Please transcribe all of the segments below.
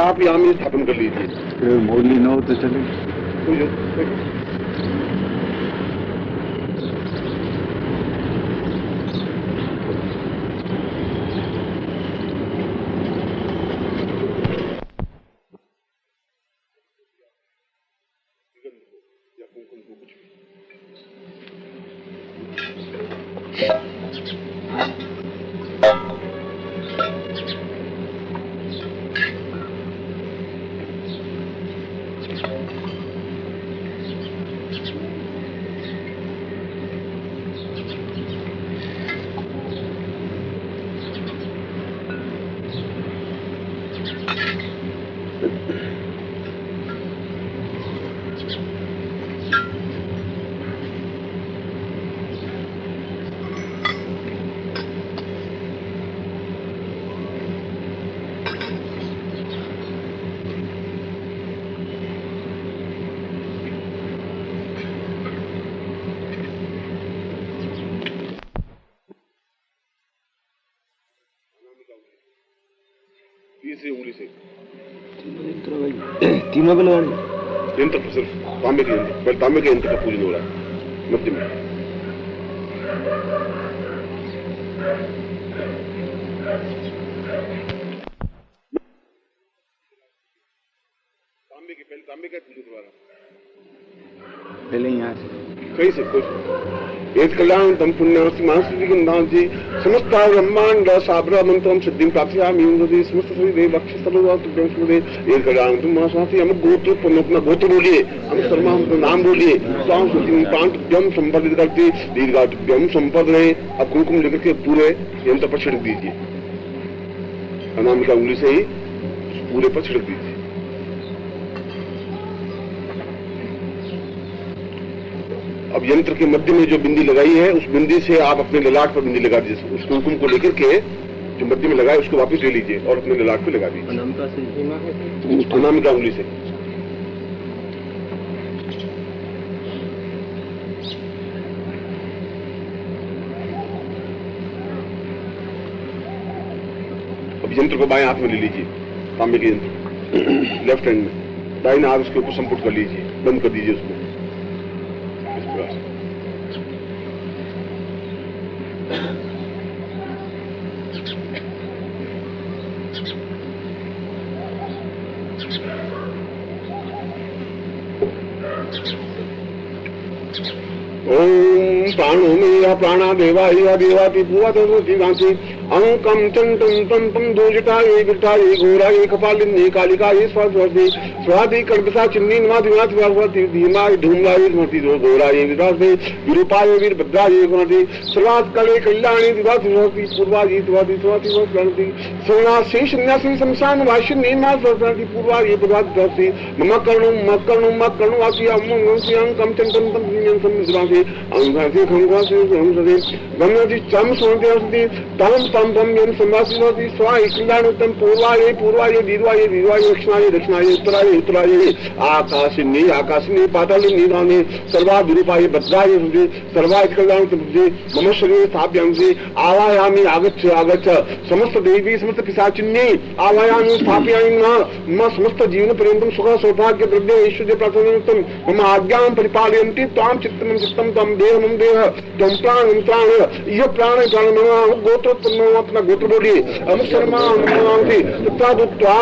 स्थापयामी स्थापन कर लीजिए। मुरली न हो तो चले। तीसरी उंगली से तीनों पे लगानी। यंत्र पर सिर्फ तांबे के यंत्र, पहले तांबे के यंत्र का पूजन हो रहा है मध्य में। तांबे का पूजन हो रहा है पहले यहाँ से कहीं से कुछ एक कल्याण तम पुण्य मानसी गंधांसी समस्त ब्रह्मांड साबरा मंत्रम सिद्धि प्राप्तियामि इंद्रदेव समस्त श्री देव अक्ष सर्वदातुभ्यं श्रुते एक कल्याण तुम मानसी हम गोत्र अपना गोत्र बोलिए, हम शर्मा हम नाम बोलिए। स्वाम शुद्धि प्रांतभ्यम संपदित करती दीर्घाटभ्यम संपद रहे। अब कुमकुम लेकर के पूरे यंत्र पर छिड़क दीजिए, अनामिका उंगली से ही पूरे पर छिड़क दीजिए। अब यंत्र के मध्य में जो बिंदी लगाई है उस बिंदी से आप अपने ललाट पर बिंदी लगा दीजिए। उस कुमकुम को लेकर के जो मध्य में लगाए उसको वापस ले लीजिए और अपने ललाट पे लगा दीजिए अनामिका उंगली से। अब यंत्र को बाएं हाथ में ले लीजिए, तांबे के यंत्र लेफ्ट हैंड में, दाहिने हाथ उसके ऊपर संपुट कर लीजिए, बंद कर दीजिए उसको। ओम प्राणो में प्राणा देवाय देवाति पूवाति गांति अंकम चंटम तम तम दोजटाय विटाय घोराय कपालिनी कालिकाय स्वास्वति स्वादि कल्पसा चिन्नी नमादिनाथ वास्वति धीमाय धूमाय स्मृति जो घोराय विदासे विरूपाय वीरभद्राय गुणति सर्वात कले कल्याणी दिवाति होती पूर्वाजी दिवाति स्वाति वक्रणति सोना शेष न्यासी शमशान वाशिन नीमा स्वति पूर्वाजी दिवाति दसी मम कर्णो वासी अंकम चंटम तम समिद्रासे अंगासे खंगासे हमसदे गम्यति चम सोंते तम तम तम यम संवासिनोति स्वाय कल्याणोत्तम पूर्वाय दीर्वाय दक्षिणाय उत्तराय आकाशिनी पातालिनी गाने सर्वाभिरूपाय भद्राय सुधे सर्वाय कल्याणोत्तम मम शरीर स्थाप्यांसे आवायामि आगच्छ समस्त देवी समस्त पिशाचिन्ये आवायामि स्थापयामि मम समस्त जीवन पर्यन्तं सुख सौभाग्य द्रव्य ऐश्वर्य प्राप्तोत्तम मम आज्ञां परिपालयन्ति त्वां चित्तम तम देहम देह त्वं प्राण यह प्राण मम गोत्रोत्पन्नो अपना गोत्र बोलिए हम शर्मा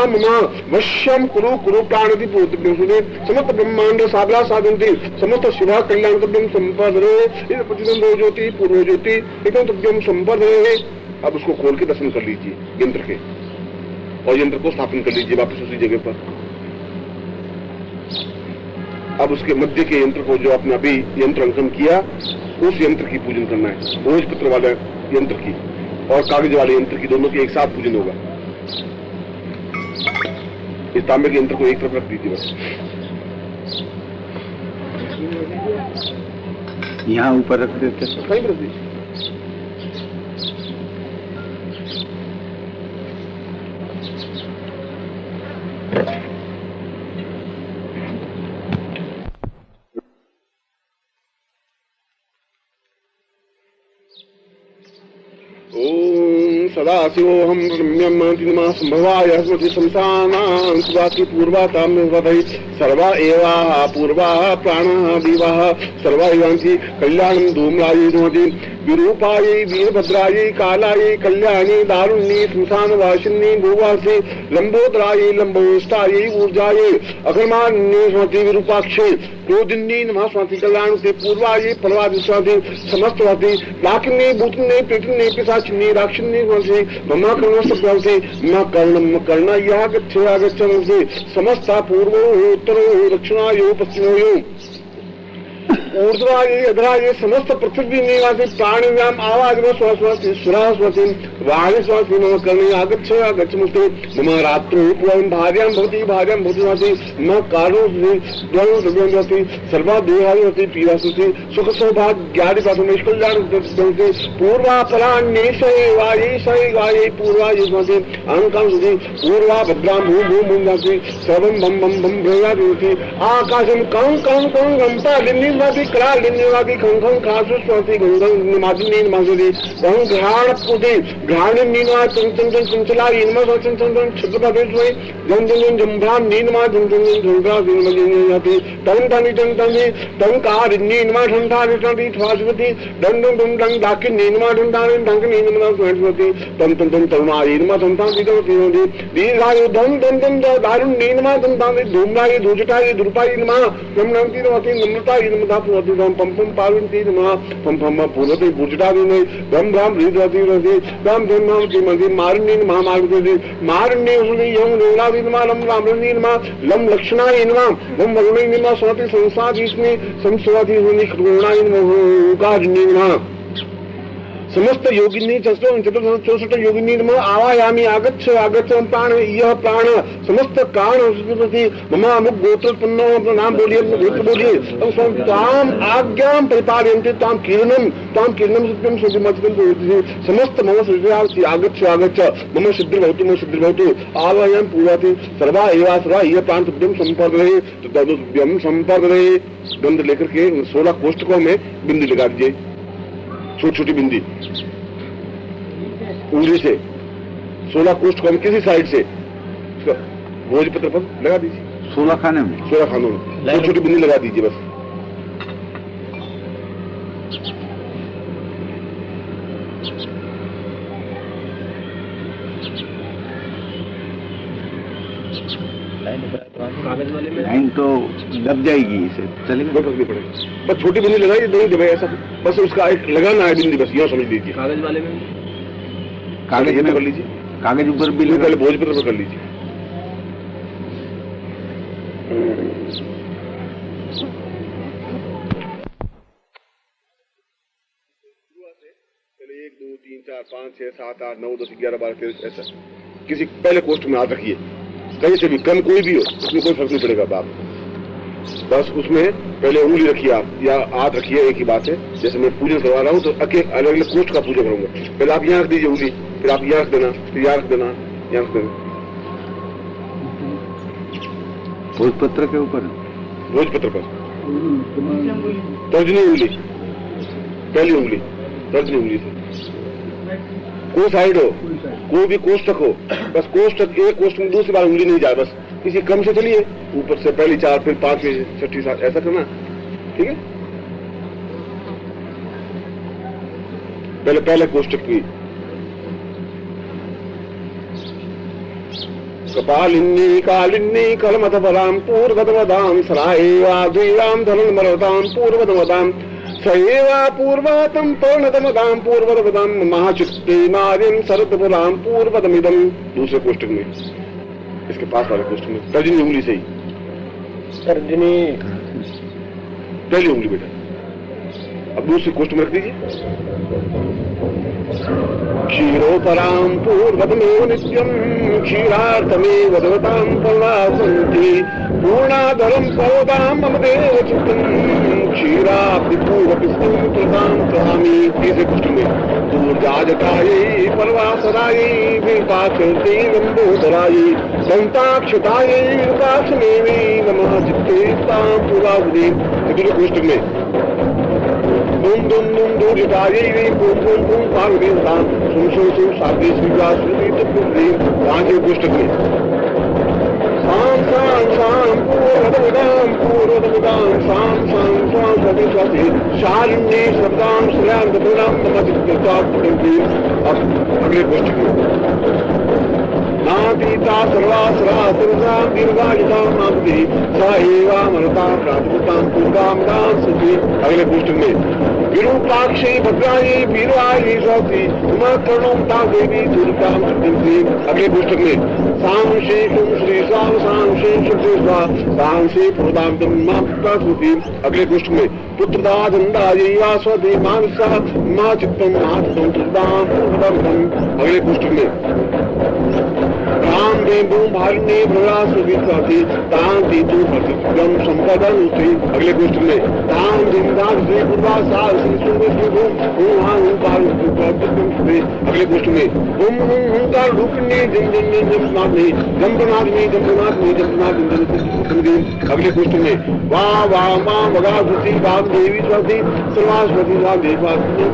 मम वश्यम कुरु प्राणति पूर्तिभ्यं सुने समस्त ब्रह्मांड साबला साधन्ति समस्त शिवा कल्याणतभ्यं संपदरे प्रतिदंडो ज्योति पूर्व ज्योति एकदम संपदरे। अब उसको खोल के दर्शन कर लीजिए यंत्र के और यंत्र को स्थापन कर लीजिए वापस उसी जगह पर। अब उसके मध्य के यंत्र को जो आपने अभी यंत्र अंकन किया उस यंत्र की पूजन करना है। भोजपत्र वाले यंत्र की और कागज वाले यंत्र की दोनों की एक साथ पूजन होगा। इस तांबे के यंत्र को एक तरफ रख दीजिए बस। यहाँ ऊपर रख देते कहीं रख दीजिए। सदाशिवोऽहं रम्यं नमः संभवाय स्मृति शमशानां सुवाति पूर्वातां वदै सर्वा एवाः पूर्वाः प्राणाः दिवाः सर्वा एवांसि कल्याणं धूम्रायै नमति विरूपायै वीरभद्रायै कालायै कल्याणी दारुण्यै श्मशानवासिन्यै भूवासी लंबोदरायै लंबोष्टायै ऊर्जायै अग्रमान्यै स्मृति विरूपाक्षै क्रोधिन्यै नमः स्मृति कल्याणते पूर्वायै फलवादिस्वाति समस्तवाति लाकिन्यै भूतिन्यै प्रीतिन्यै पिशाचिन्यै राक्षिन्यै स्मृति मम कर्णस्तभ्यंसि मम कर्णय्यः गच्छागच्छन्ति समस्ता पूर्वो उत्तरो दक्षिणायो पश्चिमयो ऊर्ध्वायै अधरायै समस्त पृथ्वी निवासी प्राणिनाम आवाज में स्वस्वति सुरास्वति वाणी स्वास्ति मम कर्णे आगच्छ आगच्छमुस्ते मम रात्रौ त्वं भार्यां भवति वाति मम कारो द्वंद्वति सर्वा देहायति पीडासुति सुख सौभाग्यादि पाठमेष्कल्याण दंते पूर्वा फलान्येषये वायै पूर्वायै भवति अहंकां सुति पूर्वा भद्रां भूमुञ्जाति सर्वं बम बम बम भ्रयाति आकाशं कं कं कं गम्पा लिन्निवाति कला लिन्निवाति खं खं खासु स्वाति गंगं निमादिनी नमाजुति गं घ्राण पुति घ्राण नीनवा चंचन चंचला इनमा चंचन चंचन छत्रपति सोई जं जं जंभ्राम नीनमा जं जं झंगा दिनमलिन्याति तं तनि तं तनि तं कार नीनमा ठंडा निटि स्वास्वति दं दं दं दं दाकिन नीनमा ठंडा दंग नीनमा स्वास्वति तं तं तं तरुणा इनमा तंता विदवति दीर्घायु दं दं दं दारुण नीनमा तंता धूम्राय दुजटाय दुर्पाय नमः नम नमति नमति नम्रता इनमा पुरति पम पम पार्वती नमः पम पम पुरति बुजटाय ने गम गम हृदयति रति गम गम नाम श्रीमती मारणी नमः मार्गति मारणी हुनि यं नोलादि नमः लम रामणी नमः लम लक्षणाय नमः मम वरुणै नमः स्वति संसादिस्मि संस्वति हुनि करुणाय नमः कारिणी नमः समस्त योगिनी 64 योगिनी नमः आवायामि आगच्छ आगच्छ प्राण यह प्राण समस्त कान प्रति मम अमुक गोत्रोत्पन्नो अपना नाम बोलिए अपना गोत्र बोलिए ताम आज्ञां परिपालयन्ते ताम किरणं सत्यं सुखमचितं समस्त मम सृष्टि आगच्छ आगच्छ मम सिद्धिर्भवतु आवायां पूर्वाति सर्वा एवासुरा यह प्राण तुभ्यं संपर्दये गंध लेकर के 16 कोष्ठकों में बिंदी लगा दीजिए छोटी छोटी बिंदी उंगली से 16 कोष्ठ को किसी साइड से भोजपत्र पर लगा दीजिए 16 खाने में 16 खानों में छोटी छोटी बिंदी लगा दीजिए बस लाइन तो दब जाएगी इसे चलेगा बस नहीं पड़ेगा बस छोटी बिंदी लगाइए नहीं दबाए ऐसा बस उसका एक लगाना है बिंदी बस यह समझ लीजिए कागज वाले में कागज में कर लीजिए कागज ऊपर भी पहले भोजपत्र पर कर लीजिए पहले 1 2 3 4 5 6 7 8 9 10 11 12 13 ऐसा किसी पहले कोष्ठ में हाथ रखिए कहीं से भी कम कोई भी हो उसमें कोई फर्क नहीं पड़ेगा आप बस उसमें पहले उंगली रखिए आप या हाथ रखिए एक ही बात है जैसे मैं पूजन करवा रहा हूँ तो अलग अलग कोष्ठ का पूजा करूंगा पहले आप यहाँ रख दीजिए उंगली फिर आप यहाँ रख देना फिर यहाँ रख देना यहाँ रख देना भोजपत्र के ऊपर भोजपत्र पर तर्जनी उंगली पहली उंगली तर्जनी उंगली से कोई साइड हो कोई भी कोष्ठक हो बस कोष्ठक एक कोष्ठ में दूसरी बार उंगली नहीं जाए बस किसी क्रम से चलिए ऊपर से पहली 4 फिर 5 फिर 6 7 ऐसा करना ठीक है पहले कोष्ठक की कपालिन्नी कालिन्नी कलमथफलां पूर्वतवदां सराएवाद्वीरां धनुर्मरवतां पूर्वतवदां सएवा पूर्वातं पर्णतमदां पूर्वतवदां महाचित्ते नारीं सरतपुरां पूर्वतमिदं दूसरे कोष्ठक में इसके पास वाले कोष्ठक में तर्जनी उंगली से ही तर्जनी पहली उंगली बेटा अब दूसरी कोष्ठ में रख दीजिए क्षीरोपरां पूर्वतमेव नित्यं क्षीरार्थमेव देवतां पल्लासन्ति पूर्णाधरं पवदां मम देवचित्तं क्षीराब्धिपूर्वपिस्तं प्रदां स्वामी तीसरे कोष्ठ में दूर्जाजटायै पर्वासरायै विपाचन्ति लम्बोदरायै दन्ताक्षतायै विपाचनेवै नमः चित्ते तां पुरावदे दूसरे कोष्ठ में दुम दुम दुम दो जिताई पुम पुम पुम पार्वती धाम सुम सुम सुम साधी श्रीवा श्रुति तुम वहां से पुस्तक में शाम शाम शाम पूर्वदमुदाम शाम शाम शाम सती स्वाति शालिनी शब्दाम श्रेयाम दपुराम ममचित्ता अब अगले पुस्तक में नातीता सर्वासरा सर्वसाम दीर्घायुताम नामति साहेवा मरता प्रातुताम पूर्वाम दाम सती अगले पुस्तक में विरूपाक्षी भद्राई वीरवाई स्वाति उमा कर्णोमता देवी दुर्गाम सती अगले पुस्तक में साम श्री शुम श्री साम साम श्री शुक्ति स्वा साम श्री प्रदाम दम्मा प्रसूति अगले पुस्तक में पुत्रदा दंदा यैवा स्वति मानसा मा चित्तम महात्तम तुदाम पूर्वदम अगले पुस्तक में राम देवू भारिणी भ्रला सुविश्वासी तां तीतु प्रतिगम संपदन श्री अगले पुस्तक में तां जिंदान श्री पूर्वा साल श्री सुविष्णु ओहां पाल श्री अगले पुस्तक में ओम ओंकार रूपनी जिन जिन जिन जमनादनी जमनादनी जमनादनी जमनादनी अगले पुस्तक में वाह वाह मां वगा सुति भाव देवी स्वाति सर्वास्वती वा देवास्ति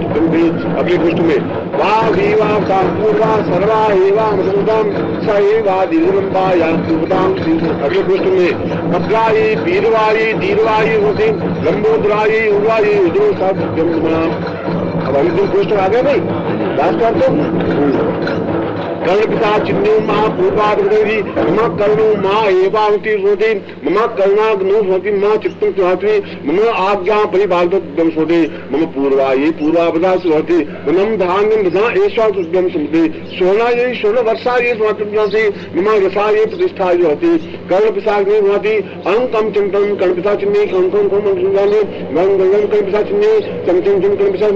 अगले पुस्तक में वाह दीवा का पूर्वा सर्वा एवा मधुदाम सहेवा दीर्घलंबाया पूर्वदाम अगले पुस्तक में भद्राई वीरवाई दीर्घवाई होती लंबोदराई उर्वाई उद्रो साधना अब अंतिम पुस्तक आ गया भाई लास्ट कर कर्ण पिता चिन्नु मां पूर्वादि मम कर्णो मां एवावती सोते मम कर्णाग्नो सोति मां चित्तं स्वाति मम आज्ञा परिभागदं सोते मम पूर्वाये पूर्वावदा सोते मम धान्यं दधा एषा तुभ्यं समते सोनाये सोन वर्षाये स्वातुभ्यंसे मम रसाये प्रतिष्ठाये होते कर्ण पिताग्नि होति अंकम चिंतन कर्ण पिता चिन्ने कंकं कंकं मंगलम कर्ण पिता चिन्ने चमचम चम कर्ण पिता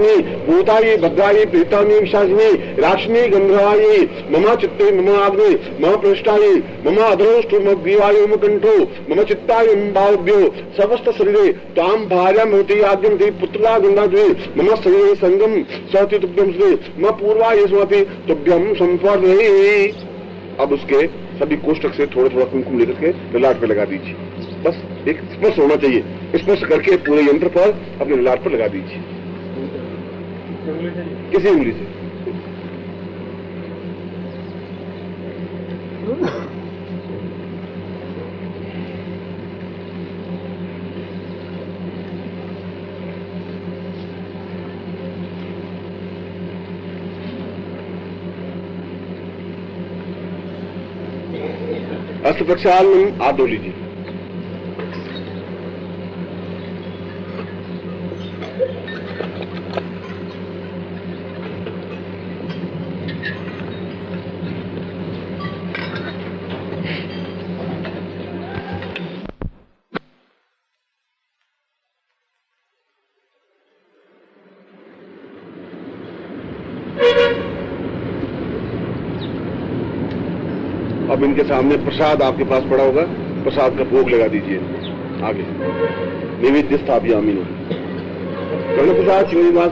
भूताये भद्राये प्रेतानि विशासिने राक्षिणे गंधर्वाये मम चित्ते मम आग्ने मम पृष्ठाये मम अधरोष्टो मम ग्रीवायो मम कंठो मम चित्ताय बाहुभ्यो समस्त शरीरे ताम भार्याम होती आद्यम थे पुत्रा गंगा द्वे मम शरीरे संगम सहति तुभ्यम से मम पूर्वा ये स्वाति तुभ्यम संपर्दे। अब उसके सभी कोष्टक से थोड़ा थोड़ा कुमकुम लेकर के ललाट पे लगा दीजिए। बस एक स्पर्श होना चाहिए, स्पर्श करके पूरे यंत्र पर अपने ललाट पर लगा दीजिए किसी उंगली से। अस्त्र प्रक्षालन आप दो लीजिए। अब इनके सामने प्रसाद आपके पास पड़ा होगा, प्रसाद का भोग लगा दीजिए। आगे नैवेद्य स्थापयामि कर्ण प्रसाद श्रीनिवास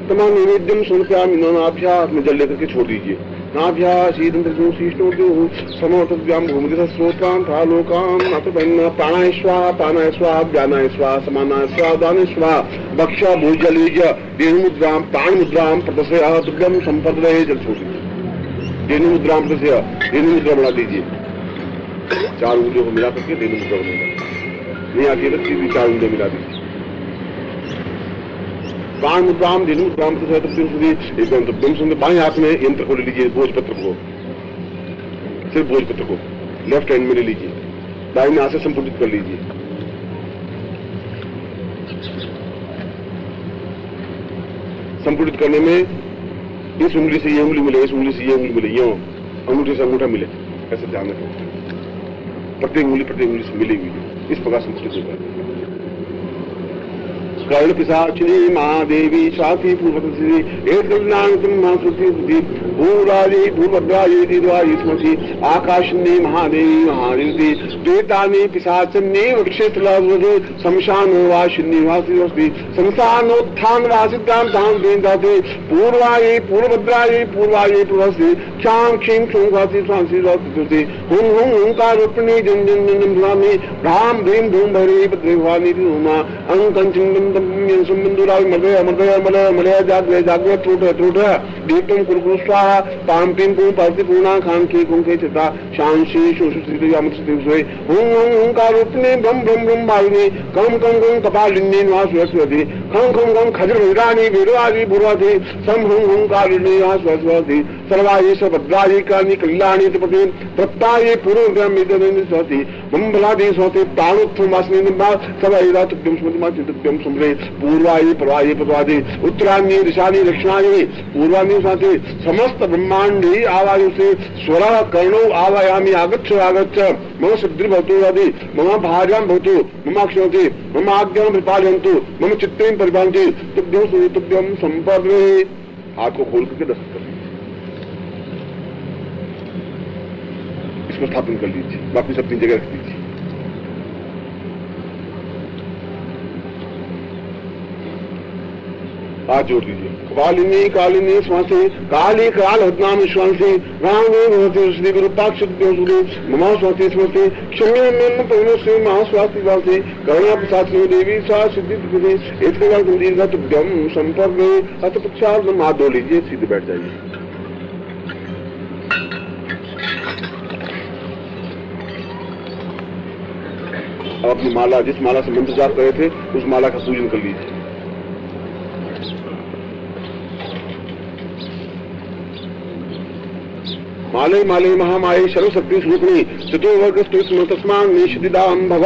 तमाम नैवेद्यम समर्पयामि नाभ्यास में जल लेकर के छोड़ दीजिए। नाभ्यास समोतव्याम भूमि स्रोतान था लोकान प्राणाय स्वाहा प्राणाय स्वाहा व्यानाय स्वाहा समानाय स्वाहा दानाय स्वाहा भक्षा भूजल देनुमुद्राम प्राण मुद्राम प्रदर्शया दुर्गम संपद रहे जल छोड़ दीजिए। देनुमुद्राम प्रदर्शया देनुमुद्रा बना दीजिए। 4 उंगलियों को मिला करके देनुमुद्रा बनेगा। नहीं आगे तक सीधी 4 उंगलियां मिला दीजिए। प्राण मुद्राम देनुमुद्राम एकदम तुभ्यम सुंदर बाएं हाथ में यंत्र को ले लीजिए। भोजपत्र को, सिर्फ भोजपत्र को लेफ्ट हैंड में ले लीजिए। दाहिने हाथ से संपुटित कर लीजिए। संपुटित करने में इस उंगली से ये उंगली मिले, इस उंगली से ये उंगली मिले, यो अंगूठे से अंगूठा मिले, ऐसे ध्यान रखें। प्रत्येक उंगली से मिली हुई इस प्रकार संपुटित होगा। कर्ण पिशाचिनी महादेवी स्वाति पूर्वतसी एक महासुति भूराजी भूभद्राजी दिवाजी स्मृति आकाशनी महादेवी महादेवी द्वेतानी पिशाचन्नी वृक्षेत्रलावधि शमशानो वाशिनी वासी शमशानोत्थान वासिद्धाम धाम देंदाते पूर्वाये पूर्वभद्राये पूर्वाये पूर्वसी क्षाम क्षीम क्षुम वासी स्वांसी वासी हुं हुं हुंकार रूपिणी जन जन जन स्वामी राम भीम धूम भरी भद्रवानी धूमा अंकं चिंदम दम्यं सुमंदुराय मदय मदय मलय मलय जागवे जागवे टूट टूट दीपम कुरकुर स्वाहा पाम पिम कुम पार्ति पूर्णा खान की कुंके चिता शांति सुश्रुति अमृत सोय हुं हुं हुंकार रूपिणी ब्रह्म ब्रह्म ब्रह्म मालिनी कम कम कम कपालिनी वासवती खं खं खं खजर वीरानी वीरवादी बुरवादी सम हुं हुंकारिणी वासवती सर्वाये भद्राये कानि कल्याणी तपति प्रत्ताये पूर्व ब्रह्मिदनि स्वति मंगलादि स्वति ताणुत्थम वासनी निम्बा सवैरा तुभ्यं स्मृतिमा चित्तभ्यं सुमरे पूर्वाये प्रवाये प्रवादि उत्तरान्ये दिशानि दक्षिणानि पूर्वानि स्वति समस्त ब्रह्मांडे आवायुसे स्वरः कर्णो आवायामि आगच्छ आगच्छ मम सिद्धि भवतु आदि मम भार्यां भवतु मम अक्षयति मम आज्ञां परिपालयन्तु मम चित्तेन परिपालयन्तु तुभ्यं सुतुभ्यं संपद्मे हाथ को खोल करके दस्तक कर इसको स्थापन कर लीजिए वापिस अपनी जगह रख दीजिए हाथ जोड़ लीजिए कालिनी कालिनी श्वासे काली काल हदनाम श्वासे राम श्री गुरुपाक्ष ममा स्वाति स्मृति क्षम्य में पवनसे महास्वाति वासे करुणा प्रसाद देवी सा सिद्धि दीर्घ तुभ्यम संपर्क अत पक्षात हाथ धो लीजिए सीधे बैठ जाइए अब अपनी माला जिस माला से मंत्र जाप कर रहे थे उस माला का पूजन कर लीजिए माले माले महामाये सर्वशक्ति स्वरूपिणी चतुर्वर्ग तस्मान निषिदाम भव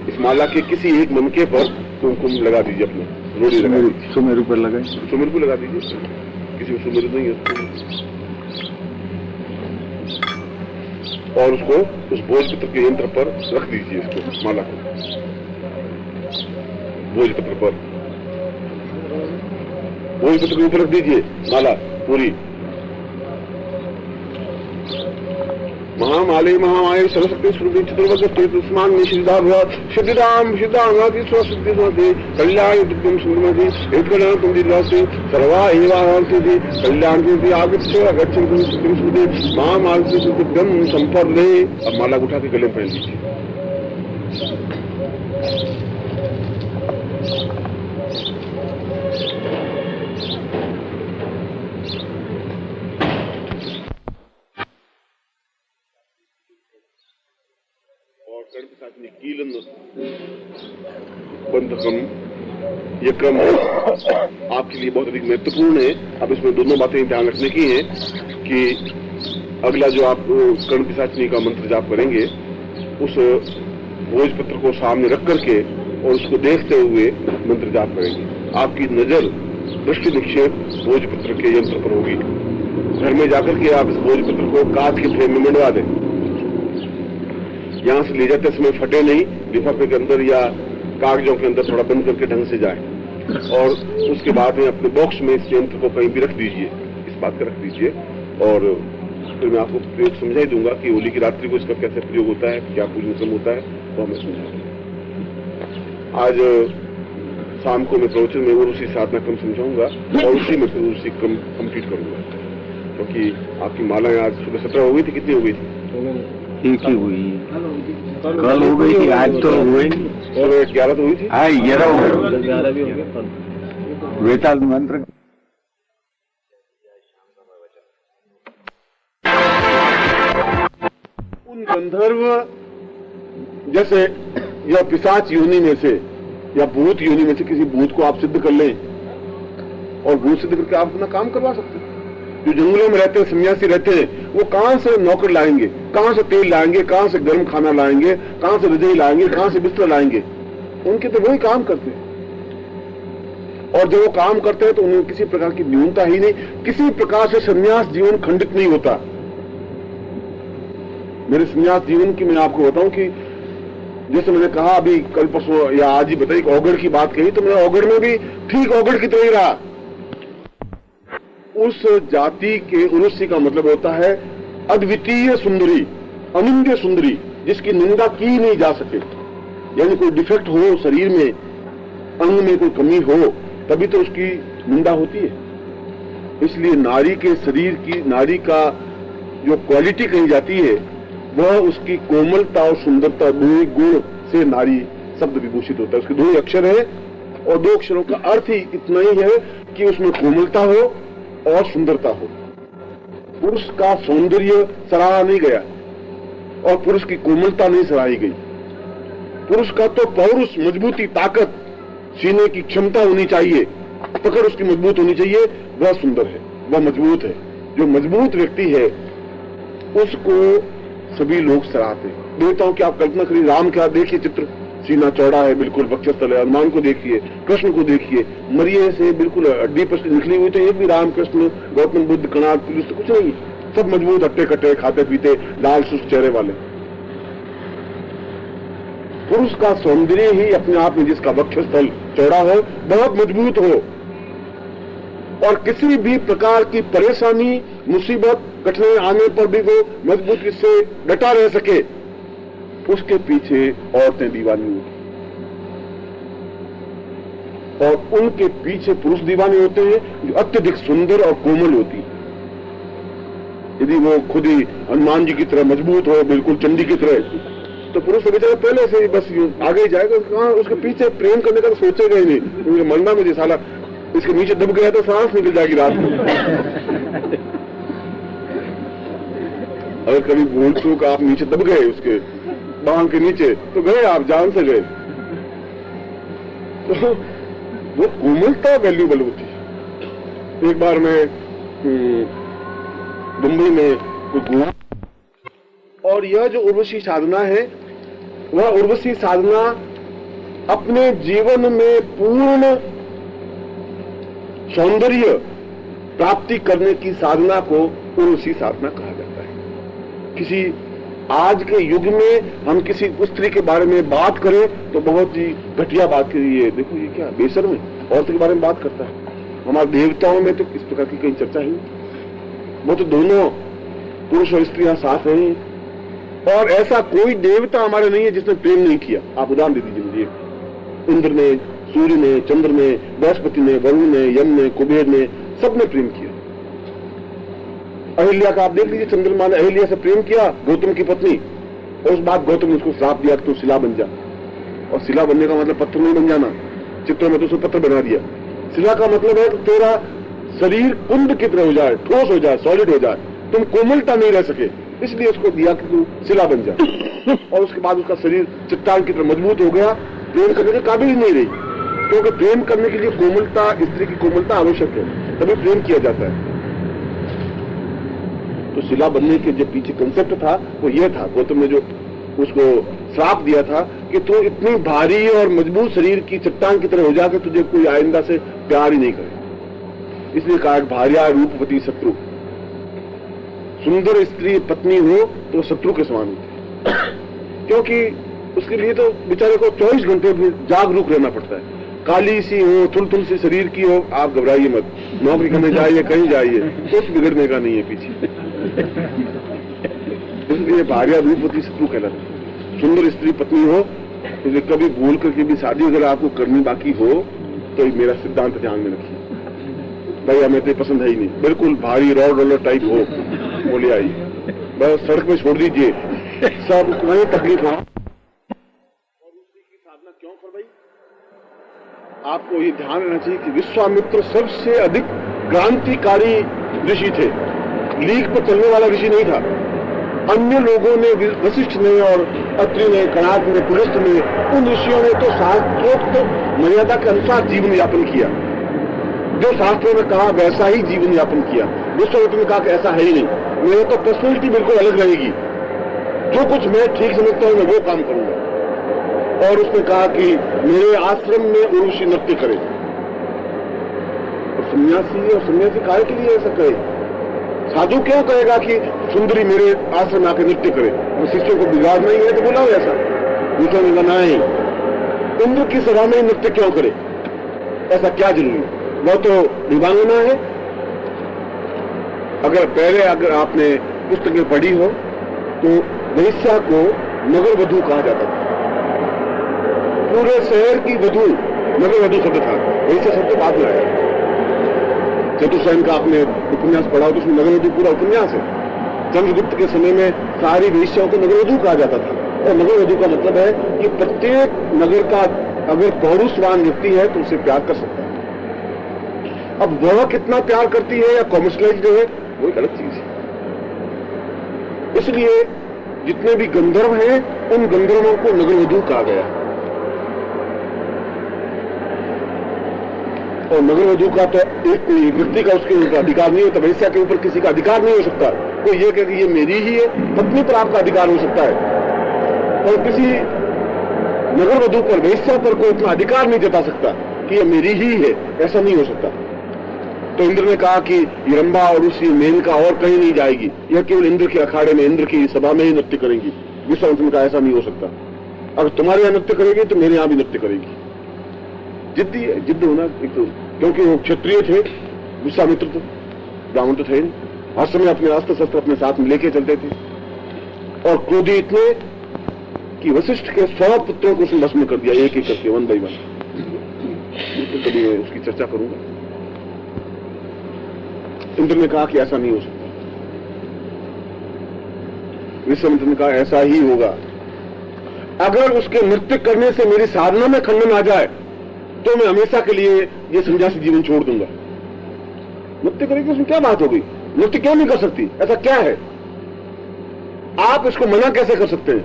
इस माला के किसी एक मनके पर कुमकुम लगा दीजिए अपने रोड़ी लगा दीजिए सुमेरु पर लगाए सुमेरु पर लगा दीजिए किसी को सुमेरु नहीं है और उसको उस भोजपत्र के यंत्र पर रख दीजिए इसको माला को भोजपत्र पर भोजपत्र के ऊपर रख दीजिए माला पूरी महामाले महामाये सरस्वती स्वरूपी चतुर्वर्ग तीर्थस्मान निषिद्धा सिद्धिदाम सिद्धांगाति स्वसिद्धि स्वति कल्याण दिव्यम सुंदरमति एककरण तुम दिलासे सर्वा एवांति कल्याण के आगच्छ अगच्छं तुम सिद्धिं सुदे महामाले दिव्यम संपदे अब माला उठा के गले में पहन लीजिए कीलन बंधकम ये क्रम आपके लिए बहुत अधिक महत्वपूर्ण है। अब इसमें दोनों बातें ध्यान रखने की हैं कि अगला जो आप कर्ण पिशाचिनी का मंत्र जाप करेंगे उस भोजपत्र को सामने रख करके और उसको देखते हुए मंत्र जाप करेंगे। आपकी नजर दृष्टि निक्षेप भोजपत्र के यंत्र पर होगी। घर में जाकर के आप इस भोजपत्र को कांच के फ्रेम में मंडवा दें। यहाँ से ले जाते समय फटे नहीं, लिफाफे के अंदर या कागजों के अंदर थोड़ा बंद करके ढंग से जाए और उसके बाद में अपने बॉक्स में इस यंत्र को कहीं भी रख दीजिए, इस बात का रख दीजिए। और फिर मैं आपको प्रयोग समझा ही दूंगा कि होली की रात्रि को इसका कैसे प्रयोग होता है, क्या पूजन क्रम होता है, तो हमें समझाऊंगा। आज शाम को मैं प्रवचन में और उसी साधना क्रम समझाऊंगा और उसी में फिर उसी क्रम कंप्लीट करूंगा, क्योंकि आपकी मालाएं आज सुबह 17 हो गई थी। कितनी हो गई थी? एक ही हुई, कल हो गई थी, आज तो हुई नहीं। 11 तो हुई थी। हाँ 11 हो गई, 11 भी हो गए। वेताल मंत्र उन गंधर्व जैसे या पिशाच योनि में से या भूत योनि में से किसी भूत को आप सिद्ध कर लें और भूत सिद्ध करके आप अपना काम करवा सकते हैं। जो जंगलों में रहते हैं, सन्यासी रहते हैं, वो कहां से नौकर लाएंगे, कहां से तेल लाएंगे, कहां से गर्म खाना लाएंगे, कहां से रजाई लाएंगे, कहां से बिस्तर लाएंगे? उनके तो वही काम करते हैं। और जब वो काम करते हैं तो उन्हें किसी प्रकार की न्यूनता ही नहीं, किसी प्रकार से संन्यास जीवन खंडित नहीं होता। मेरे संन्यास जीवन की मैं आपको बताऊं कि जैसे मैंने कहा अभी कल परसों या आज ही बताई औगड़ की बात कही, तो मैंने औगड़ में भी ठीक औगड़ की तरह ही रहा। उस जाति के उर्वशी का मतलब होता है अद्वितीय सुंदरी, अनिंद्य सुंदरी, जिसकी निंदा की नहीं जा सके। यानी कोई डिफेक्ट हो शरीर में, अंग में कोई कमी हो, तभी तो उसकी निंदा होती है। इसलिए नारी के शरीर की, नारी का जो क्वालिटी कही जाती है वह उसकी कोमलता और सुंदरता, दो ही गुण से नारी शब्द विभूषित होता है। उसके दो ही अक्षर है और दो अक्षरों का अर्थ ही इतना ही है कि उसमें कोमलता हो और सुंदरता हो। पुरुष का सौंदर्य सराहा नहीं गया और पुरुष की कोमलता नहीं सराही गई। पुरुष का तो पौरुष, मजबूती, ताकत, सीने की क्षमता होनी चाहिए, पकड़ उसकी मजबूत होनी चाहिए, वह सुंदर है, वह मजबूत है। जो मजबूत व्यक्ति है उसको सभी लोग सराहते हैं। देवताओं की आप कल्पना करिए, राम का देखिए चित्र, सीना चौड़ा है बिल्कुल, वक्षस्थल है। हनुमान को देखिए, कृष्ण को देखिए, मरिये से बिल्कुल हड्डी पसली निकली हुई, तो एक भी राम कृष्ण, गौतम बुद्ध, कणाद, पुलिस तो कुछ नहीं, सब मजबूत, हट्टे कट्टे, खाते पीते, लाल सुस्त चेहरे वाले। पुरुष का सौंदर्य ही अपने आप में, जिसका वक्षस्थल चौड़ा हो, बहुत मजबूत हो और किसी भी प्रकार की परेशानी, मुसीबत, कठिनाई आने पर भी वो मजबूती से डटा रह सके, उसके पीछे औरतें दीवानी होती और उनके पीछे पुरुष दीवाने होते हैं जो अत्यधिक सुंदर और कोमल होती है। यदि वो खुद ही हनुमान जी की तरह मजबूत हो, बिल्कुल चंडी की तरह, तो पुरुष तो बेचारा पहले से ही बस आगे ही जाएगा, कहां उसके पीछे प्रेम करने का तो सोचेगा ही नहीं, क्योंकि मरना मुझे साला इसके नीचे दब गया तो सांस निकल जाएगी रात में। अगर कभी भूल चूक आप नीचे दब गए उसके बांह के नीचे, तो गए आप, जान से गए। तो वो कोमलता वैल्यूबल होती है। एक बार मैं मुंबई में घूमा और यह जो उर्वशी साधना है, वह उर्वशी साधना अपने जीवन में पूर्ण सौंदर्य प्राप्ति करने की साधना को उर्वशी साधना कहा जाता है। किसी आज के युग में हम किसी स्त्री के बारे में बात करें तो बहुत ही घटिया बात करी है, देखो ये क्या बेशर्म है, औरत के बारे में बात करता है। हमारे देवताओं में तो इस प्रकार की कहीं चर्चा ही नहीं, वो तो दोनों पुरुष और स्त्री साथ हैं। और ऐसा कोई देवता हमारे नहीं है जिसने प्रेम नहीं किया। आप उदाहरण दे दीजिए मुझे, इंद्र ने, सूर्य ने, चंद्र ने, बृहस्पति ने, वरुण ने, यम ने, कुबेर ने, सबने प्रेम किया। अहिल्या का आप देख लीजिए, चंद्रमा ने अहिल्या से प्रेम किया, गौतम की पत्नी, और उस बाद गौतम ने उसको श्राप दिया कि तू शिला बन जा। और शिला बनने का मतलब पत्थर नहीं बन जाना, चित्र में तो उसको पत्थर बना दिया। शिला का मतलब है कि तेरा शरीर कुंद की तरह हो जाए, ठोस हो जाए, सॉलिड हो जाए, तुम कोमलता नहीं रह सके, इसलिए उसको दिया कि तू शिला बन जा। और उसके बाद उसका शरीर चट्टान की तरह मजबूत हो गया, प्रेम करने के काबिल ही नहीं रही, क्योंकि प्रेम करने के लिए कोमलता, स्त्री की कोमलता आवश्यक है, तभी प्रेम किया जाता है। तो शिला बनने के जो पीछे कंसेप्ट था वो ये था, गौतम ने जो उसको श्राप दिया था कि तू इतनी भारी और मजबूत शरीर की चट्टान की तरह हो जाकर तुझे कोई आइंदा से प्यार ही नहीं करे। इसलिए कहा भार्या रूपवती शत्रु, सुंदर स्त्री पत्नी हो तो शत्रु के समान होती है, क्योंकि उसके लिए तो बेचारे को 24 घंटे जागरूक रहना पड़ता है। काली सी हो, थुल सी शरीर की हो, आप घबराइए मत, नौकरी करने जाइए, कहीं जाइए, कुछ बिगड़ने का नहीं है पीछे। इसलिए भार्या रूपवती शत्रु कहलाता। सुंदर स्त्री पत्नी हो, इसलिए कभी भूल करके भी शादी अगर आपको करनी बाकी हो तो मेरा सिद्धांत ध्यान में रखिए, भाई हमें तो पसंद है ही नहीं, बिल्कुल भारी रॉड रोलर टाइप हो, बोले आइए, बस सड़क में छोड़ दीजिए, सब नहीं तकलीफ हो। और उसी की साधना क्यों कर भाई? आपको ये ध्यान रखना चाहिए कि विश्वामित्र सबसे अधिक क्रांतिकारी ऋषि थे, लीक पर चलने वाला ऋषि नहीं था। अन्य लोगों ने, वशिष्ठ ने और अत्रि ने, कणाद ने, पुलस्त ने, उन ऋषियों ने तो शास्त्रोक्त मर्यादा के अनुसार जीवन यापन किया, जो शास्त्रों ने कहा वैसा ही जीवन यापन किया। विश्वामित्र ने कहा कि ऐसा है ही नहीं, मेरी तो पर्सनैलिटी बिल्कुल अलग रहेगी, जो कुछ मैं ठीक समझता हूं मैं वो काम करूंगा। और उसने कहा कि मेरे आश्रम में उर्वशी नृत्य करे। और सन्यासी काहे के लिए ऐसा करे? साधु क्यों कहेगा कि सुंदरी मेरे आश्रम में आकर नृत्य करे? वो शिष्यों को बिगाड़ नहीं है तो बुलाओ ऐसा, दूसरों ने बनाए, इंद्र की सभा में नृत्य क्यों करे? ऐसा क्या जरूरी? वो तो दिवांगना है। अगर आपने पुस्तकें पढ़ी हो तो वेश्या को नगर वधू कहा जाता था। पूरे शहर की वधू नगर वधू शब्द था, वेश्या शब्द बाद में आया। चतुर्सेन का आपने उपन्यास पढ़ा हो तो उसमें नगर वधू पूरा उपन्यास है। चंद्रगुप्त के समय में सारी वेश्याओं को नगर वधू कहा जाता था। और नगर वधू का मतलब है कि प्रत्येक नगर का अगर पौरुषवान व्यक्ति है तो उसे प्यार कर सकता है। अब वह कितना प्यार करती है या कॉमर्शलाइज्ड है वो एक अलग चीज है। इसलिए जितने भी गंधर्व हैं उन गंधर्वों को नगर वधू कहा गया। और नगर वधू का तो एक व्यक्ति का उसके ऊपर अधिकार नहीं होता, वेश्या के ऊपर किसी का अधिकार नहीं हो सकता। कोई ये कहे कि ये मेरी ही है, पत्नी पर आपका अधिकार हो सकता है, और किसी नगर वधू पर, वेश्या पर कोई इतना अधिकार नहीं जता सकता कि ये मेरी ही है, ऐसा नहीं हो सकता। तो इंद्र ने कहा कि ये रंभा और उसी मेनका और कहीं नहीं जाएगी, यह केवल इंद्र के अखाड़े में, इंद्र की सभा में ही नृत्य करेंगी। विश्वामित्र ने कहा ऐसा नहीं हो सकता, अगर तुम्हारे यहां नृत्य करेगी तो मेरे यहां भी नृत्य करेगी। जिद्दी है, जिद्द होना एक तो, क्योंकि वो क्षत्रिय थे, विश्वामित्र तो ब्राह्मण तो थे नहीं, हर समय अपने अस्त्र शस्त्र अपने साथ में लेके चलते थे, और क्रोधी इतने कि वशिष्ठ के 100 पुत्रों को उसने भस्म कर दिया, एक एक करके, 1 by 1। कभी मैं उसकी चर्चा करूंगा। इंद्र ने कहा कि ऐसा नहीं हो सकता। विश्वामित्र ने कहा ऐसा ही होगा। अगर उसके नृत्य करने से मेरी साधना में खंडन आ जाए तो मैं हमेशा के लिए ये सन्यासी जीवन छोड़ दूंगा। नृत्य करेगी उसमें क्या बात हो गई? नृत्य क्यों नहीं कर सकती? ऐसा क्या है? आप इसको मना कैसे कर सकते हैं?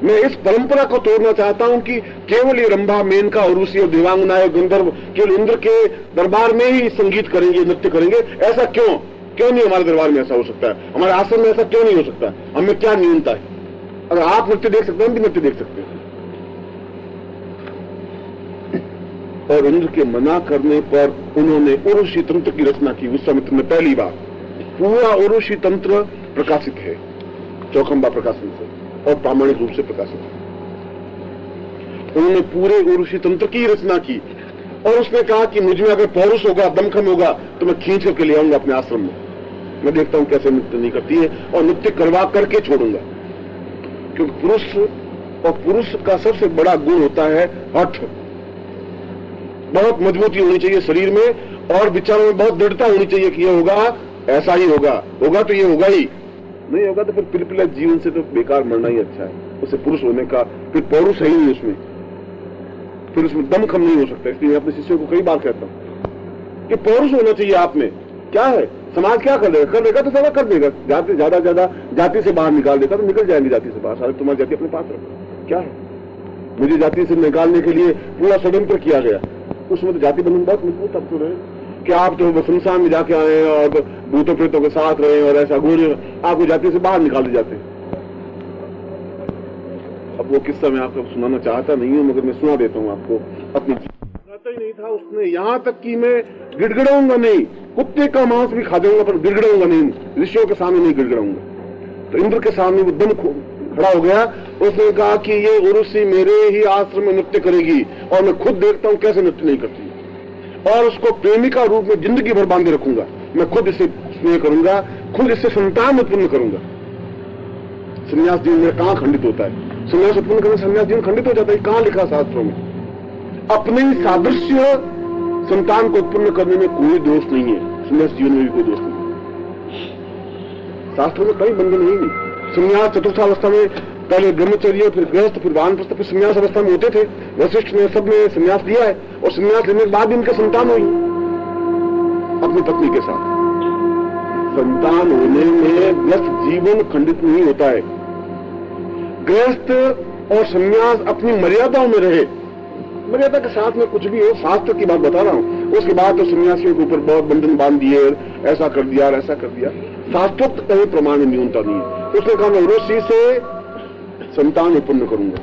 मैं इस परंपरा को तोड़ना चाहता हूं कि केवल ये रंभा, मेनका, उर्वशी और देवांगना और गंधर्व केवल इंद्र के दरबार में ही संगीत करेंगे, नृत्य करेंगे। ऐसा क्यों? क्यों नहीं हमारे दरबार में ऐसा हो सकता है? हमारे आश्रम में ऐसा क्यों नहीं हो सकता? हमें क्या न्यूनता है? अगर आप नृत्य देख सकते हैं, हम भी नृत्य देख सकते हैं। और इंद्र के मना करने पर उन्होंने उर्वशी तंत्र की रचना की। विश्वामित्र ने पहली बार पूरा उर्वशी तंत्र प्रकाशित है, चौखंबा प्रकाशन से, और प्रामाणिक रूप से प्रकाशित है। उन्होंने पूरे उर्वशी तंत्र की रचना की, और उसने कहा कि मुझ में अगर पौरुष होगा, दमखम होगा, तो मैं खींच करके ले आऊंगा अपने आश्रम में। मैं देखता हूं कैसे नृत्य नहीं करती है, और नृत्य करवा करके छोड़ूंगा। क्योंकि पुरुष का सबसे बड़ा गुण होता है हठ। बहुत मजबूती होनी चाहिए शरीर में, और विचारों में बहुत दृढ़ता होनी चाहिए कि यह होगा, ऐसा ही होगा, होगा तो ये होगा ही, नहीं होगा तो फिर पिलपिला जीवन से तो बेकार मरना ही अच्छा है। उसे पुरुष होने का फिर पौरुष है ही नहीं उसमें, फिर उसमें दमखम नहीं हो सकता। इसलिए मैं अपने शिष्यों को कई बार कहता हूं कि पौरुष होना चाहिए आप में। क्या है, समाज क्या कर देगा तो सारा कर देगा। जाति ज्यादा जाति से बाहर निकाल देगा तो निकल जाएंगे जाति से बाहर। सारे तुम्हारी जाति अपने पास रखो। क्या है, मुझे जाति से निकालने के लिए पूरा षड्यंत्र किया गया। उसमें तो जाति बंधन बहुत मजबूत अब तो रहे कि आप तो शमशान में जाके आए और भूतों प्रेतों के साथ रहे और ऐसा घूरे, आपको जाति से बाहर निकाल दिए जाते। अब वो किस्सा मैं आपको सुनाना चाहता नहीं हूं, मगर मैं सुना देता हूं आपको। अपनी सुनाता ही नहीं था उसने, यहां तक कि मैं गिड़गिड़ाऊंगा नहीं, कुत्ते का मांस भी खा जाऊंगा पर गिड़गिड़ाऊंगा नहीं, ऋषियों के सामने नहीं गिड़गिड़ाऊंगा। तो इंद्र के सामने वो दम खड़ा हो गया। उसने कहा कि ये उर्वशी मेरे ही आश्रम में नृत्य करेगी, और मैं खुद देखता हूं कैसे नृत्य नहीं करती, और उसको प्रेमिका रूप में जिंदगी भर बांधे रखूंगा। मैं खुद इसे स्नेह करूंगा, खुद इससे संतान उत्पन्न करूंगा। संन्यास जीवन में कहां खंडित होता है? संन्यास उत्पन्न करने संन्यास जीवन खंडित हो जाता है? कहां लिखा शास्त्रों में? अपने ही सादृश्य संतान को उत्पन्न करने में कोई दोष नहीं है, संन्यास जीवन में भी कोई दोष नहीं है। शास्त्रों में कई बंधन ही नहीं। संन्यास चतुर्थावस्था में पहले ब्रह्मचर्य, फिर गृहस्थ, फिर वानप्रस्थ, फिर संन्यास अवस्था में होते थे। वशिष्ठ ने सबने संन्यास लिया है, और संन्यास लेने के बाद इनके संतान हुई अपनी पत्नी के साथ। संतान होने में गृहस्थ जीवन खंडित नहीं होता है। गृहस्थ और संन्यास अपनी मर्यादाओं में रहे, मर्यादा के साथ में कुछ भी हो, शास्त्र की बात बता रहा हूं। उसके बाद तो सन्यासियों के ऊपर बहुत बंधन बांध दिए, ऐसा कर दिया और ऐसा कर दिया। शास्त्रोक्त कहीं प्रमाण में न्यूनता नहीं है। उसने कहा मैं उर्वशी से संतान उत्पन्न करूंगा।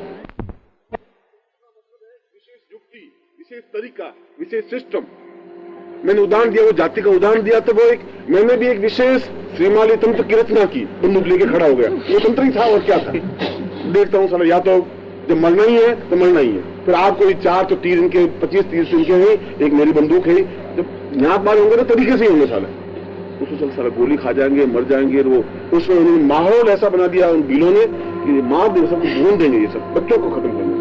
विशेष युक्ति, विशेष तरीका, विशेष सिस्टम। मैंने उदाहरण दिया, वो जाति का उदाहरण दिया, तो वो मैंने भी एक विशेष श्रीमाली तंत्र की रचना की। बंदूक लेके खड़ा हो गया, वो तंत्र ही था और क्या था। देखता हूँ साला, या तो जब मरना ही है तो मरना ही है। फिर आप कोई 4 तो तीर इनके 25-30 इनके हैं, एक मेरी बंदूक है, जब नाक बार होंगे ना तरीके से ही होंगे साला, उसको चल साला गोली खा जाएंगे, मर जाएंगे। वो उसमें उन्होंने माहौल ऐसा बना दिया उन बिलों ने कि मार दे सबको भून देंगे, ये सब बच्चों को खत्म करने।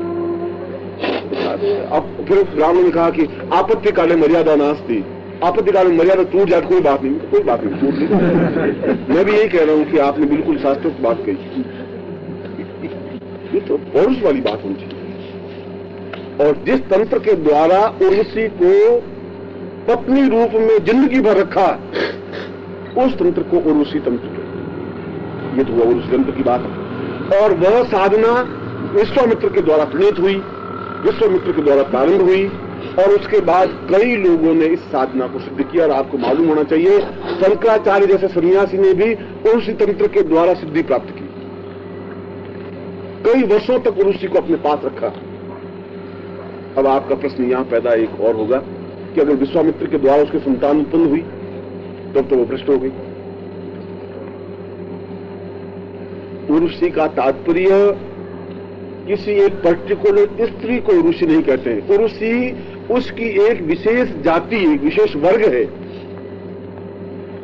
अब फिर ब्राह्मणों ने कहा कि आपत्ति काले मर्यादा नास्ती, आपत्ति काले मर्यादा टूट जाए कोई बात नहीं, कोई बात नहीं, टूट नहीं। मैं भी यही कह रहा हूं कि आपने बिल्कुल शास्त्रों की बात कही, ये तो पौरुष वाली बात होनी चाहिए। और जिस तंत्र के द्वारा उर्वशी को पत्नी रूप में जिंदगी भर रखा, उस तंत्र को उर्वशी तंत्र कहते, ये तो हुआ उर्वशी तंत्र की बात है। और वह साधना विश्वामित्र के द्वारा प्रणीत हुई, विश्वामित्र के द्वारा प्रारंभ हुई, और उसके बाद कई लोगों ने इस साधना को सिद्ध किया। और आपको मालूम होना चाहिए शंकराचार्य जैसे सन्यासी ने भी उर्वशी तंत्र के द्वारा सिद्धि प्राप्त की, कई वर्षों तक उर्वशी को अपने पास रखा। अब आपका प्रश्न यहां पैदा एक और होगा कि अगर विश्वामित्र के द्वारा उसके संतान उत्पन्न हुई तब तो वो भ्रष्ट हो गई। उर्वशी का तात्पर्य किसी एक पर्टिकुलर स्त्री को उर्वशी नहीं कहते हैं। उर्वशी उसकी एक विशेष जाति, एक विशेष वर्ग है।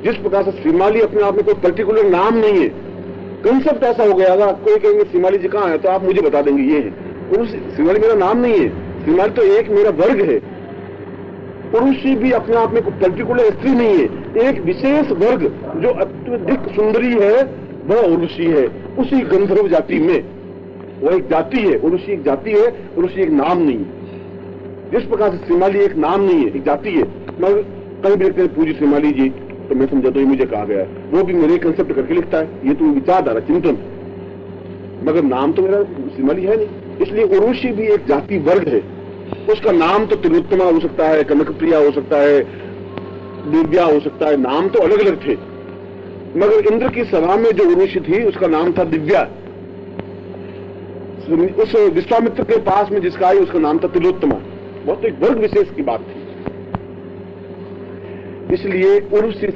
जिस प्रकार से श्रीमाली अपने आप में कोई पर्टिकुलर नाम नहीं है, कंसेप्ट ऐसा हो गया। अगर कोई कहेंगे श्रीमाली जी कहां है तो आप मुझे बता देंगे ये है उर्वशी। श्रीमाली मेरा नाम नहीं है, श्रीमाली तो एक मेरा वर्ग है। उर्वशी भी अपने आप में कोई पर्टिकुलर स्त्री नहीं है, एक विशेष वर्ग जो अत्यधिक सुंदरी है वह उर्वशी है। उसी गंधर्व जाति में वो एक जाति है, उर्वशी एक जाति है, उर्वशी एक नाम नहीं है। जिस प्रकार से श्रीमाली एक नाम नहीं है, एक जाति है। मगर कहीं भी लिखते हैं पूजी श्रीमाली जी तो मैं समझा तो ये मुझे कहा गया है, वो भी मेरे कंसेप्ट करके लिखता है, ये तो विचारधारा चिंतन, मगर नाम तो मेरा श्रीमाली है नहीं। इसलिए उर्वशी भी एक जाति वर्ग है। उसका नाम तो तिलोत्तमा हो सकता है, कनकप्रिया हो सकता है, दिव्या हो सकता है, नाम तो अलग अलग थे। मगर इंद्र की सभा में जो उर्वशी थी उसका नाम था दिव्या। उस विश्वामित्र के पास में जिसका आई उसका नाम था तिलोत्तमा। बहुत एक वर्ग विशेष की बात थी। इसलिए उर्वशी